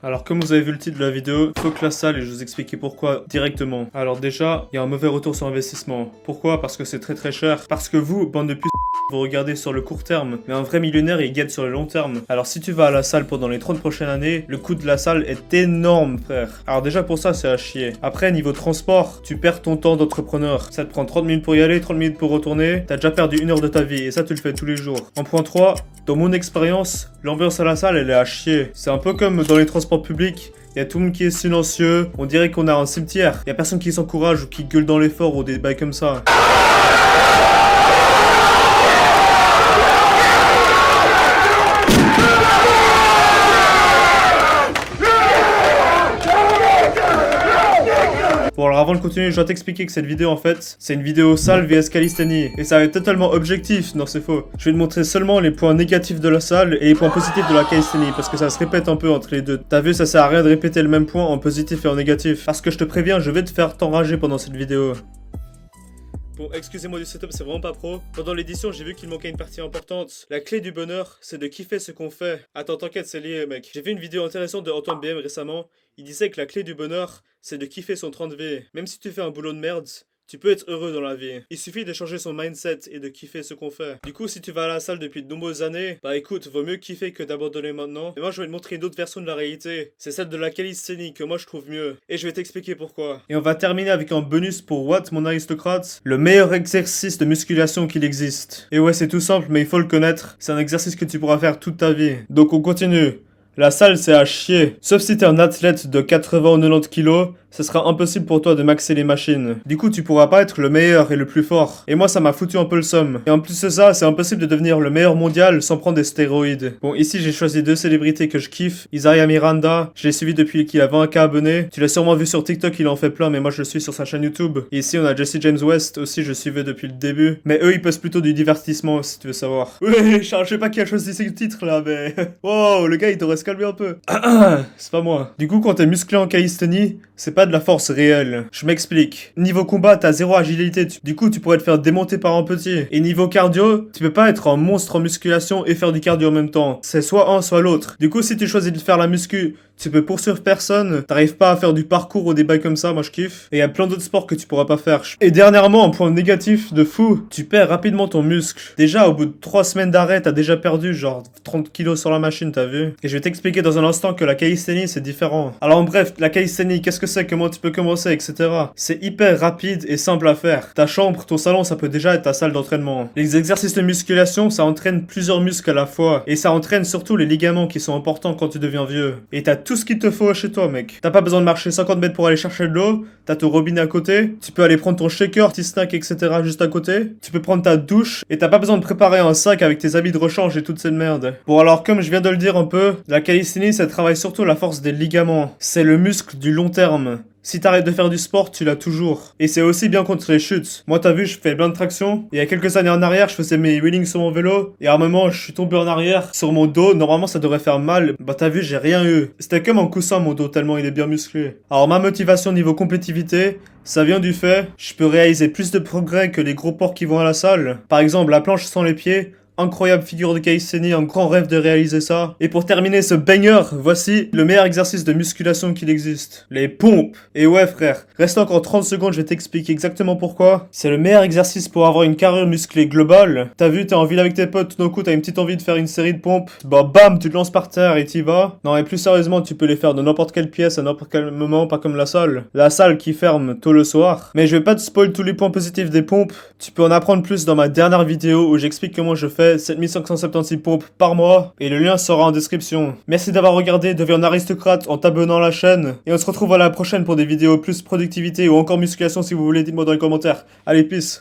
Alors comme vous avez vu le titre de la vidéo, fuck la salle et je vais vous expliquer pourquoi directement. Alors déjà, il y a un mauvais retour sur investissement. Pourquoi? Parce que c'est très cher. Parce que vous, bande de putes, vous regardez sur le court terme, mais un vrai millionnaire il gagne sur le long terme. Alors si tu vas à la salle pendant les 30 prochaines années, le coût de la salle est énorme frère. Alors déjà pour ça c'est à chier. Après niveau transport, tu perds ton temps d'entrepreneur. Ça te prend 30 minutes pour y aller, 30 minutes pour retourner. T'as déjà perdu 1 heure de ta vie et ça tu le fais tous les jours. En point 3, dans mon expérience, l'ambiance à la salle elle est à chier. C'est un peu comme dans les transports publics. Il y a tout le monde qui est silencieux, on dirait qu'on a un cimetière. Il y a personne qui s'encourage ou qui gueule dans l'effort ou des bails comme ça. Bon alors avant de continuer, je dois t'expliquer que cette vidéo en fait, c'est une vidéo salle vs calisthénie. Et ça va être totalement objectif, non c'est faux. Je vais te montrer seulement les points négatifs de la salle et les points positifs de la calisthénie. Parce que ça se répète un peu entre les deux. T'as vu, ça sert à rien de répéter le même point en positif et en négatif. Parce que je te préviens, je vais te faire t'enrager pendant cette vidéo. Bon, excusez-moi du setup, c'est vraiment pas pro. Pendant l'édition, j'ai vu qu'il manquait une partie importante. La clé du bonheur, c'est de kiffer ce qu'on fait. Attends, t'inquiète, c'est lié, mec. J'ai vu une vidéo intéressante de Antoine BM récemment. Il disait que la clé du bonheur, c'est de kiffer son 30V. Même si tu fais un boulot de merde, tu peux être heureux dans la vie. Il suffit de changer son mindset et de kiffer ce qu'on fait. Du coup, si tu vas à la salle depuis de nombreuses années, bah écoute, vaut mieux kiffer que d'abandonner maintenant. Et moi, je vais te montrer une autre version de la réalité. C'est celle de la calisthénie que moi je trouve mieux. Et je vais t'expliquer pourquoi. Et on va terminer avec un bonus pour Watt, mon aristocrate. Le meilleur exercice de musculation qu'il existe. Et ouais, c'est tout simple, mais il faut le connaître. C'est un exercice que tu pourras faire toute ta vie. Donc on continue. La salle c'est à chier. Sauf si t'es un athlète de 80 ou 90 kilos, ce sera impossible pour toi de maxer les machines. Du coup tu pourras pas être le meilleur et le plus fort. Et moi ça m'a foutu un peu le somme. Et en plus de ça, c'est impossible de devenir le meilleur mondial sans prendre des stéroïdes. Bon ici j'ai choisi 2 célébrités que je kiffe. Isaiah Miranda, je l'ai suivi depuis qu'il a 20K abonnés. Tu l'as sûrement vu sur TikTok, il en fait plein, mais moi je le suis sur sa chaîne YouTube. Et ici on a Jesse James West, aussi je le suivais depuis le début. Mais eux ils postent plutôt du divertissement si tu veux savoir. Oui Charles, je sais pas qui a choisi ce titre là, mais... Wow, le gars il devrait se calmer un peu. C'est pas moi. Du coup quand t'es musclé en calisthénie, c'est pas de la force réelle. Je m'explique. Niveau combat, t'as 0 agilité. Du coup, tu pourrais te faire démonter par un petit. Et niveau cardio, tu peux pas être un monstre en musculation et faire du cardio en même temps. C'est soit un, soit l'autre. Du coup, si tu choisis de faire la muscu, tu peux poursuivre personne. T'arrives pas à faire du parcours ou des bails comme ça, moi je kiffe. Et y a plein d'autres sports que tu pourras pas faire. Et dernièrement, un point négatif de fou, tu perds rapidement ton muscle. Déjà, au bout de 3 semaines d'arrêt, t'as déjà perdu genre 30 kilos sur la machine, t'as vu? Et je vais t'expliquer dans un instant que la calisthénie, c'est différent. Alors bref, la calisthénie, qu'est-ce que c'est? Comment tu peux commencer, etc. C'est hyper rapide et simple à faire. Ta chambre, ton salon, ça peut déjà être ta salle d'entraînement. Les exercices de musculation, ça entraîne plusieurs muscles à la fois. Et ça entraîne surtout les ligaments qui sont importants quand tu deviens vieux. Et t'as tout ce qu'il te faut chez toi, mec. T'as pas besoin de marcher 50 mètres pour aller chercher de l'eau. T'as ton robinet à côté. Tu peux aller prendre ton shaker, petit snack, etc. juste à côté. Tu peux prendre ta douche. Et t'as pas besoin de préparer un sac avec tes habits de rechange et toute cette merde. Bon alors, comme je viens de le dire un peu, la calisthénie, ça travaille surtout la force des ligaments. C'est le muscle du long terme. Si t'arrêtes de faire du sport, tu l'as toujours. Et c'est aussi bien contre les chutes. Moi, t'as vu, je fais plein de traction. Il y a quelques années en arrière, je faisais mes wheelings sur mon vélo. Et à un moment, je suis tombé en arrière sur mon dos. Normalement, ça devrait faire mal. Bah, t'as vu, j'ai rien eu. C'était comme un coussin, mon dos, tellement il est bien musclé. Alors, ma motivation niveau compétitivité, ça vient du fait, je peux réaliser plus de progrès que les gros porcs qui vont à la salle. Par exemple, la planche sans les pieds. Incroyable figure de calisthénie, un grand rêve de réaliser ça. Et pour terminer ce banger, voici le meilleur exercice de musculation qu'il existe. Les pompes. Et ouais frère, reste encore 30 secondes, je vais t'expliquer exactement pourquoi. C'est le meilleur exercice pour avoir une carrure musclée globale. T'as vu, t'es en ville avec tes potes, tout d'un coup t'as une petite envie de faire une série de pompes. Bah bam, tu te lances par terre et t'y vas. Non et plus sérieusement, tu peux les faire de n'importe quelle pièce à n'importe quel moment, pas comme la salle. La salle qui ferme tôt le soir. Mais je vais pas te spoil tous les points positifs des pompes. Tu peux en apprendre plus dans ma dernière vidéo où j'explique comment je fais 7576 pompes par mois et le lien sera en description. Merci d'avoir regardé, deviens un aristocrate en t'abonnant à la chaîne et on se retrouve à la prochaine pour des vidéos plus productivité ou encore musculation si vous voulez, dites-moi dans les commentaires. Allez, peace.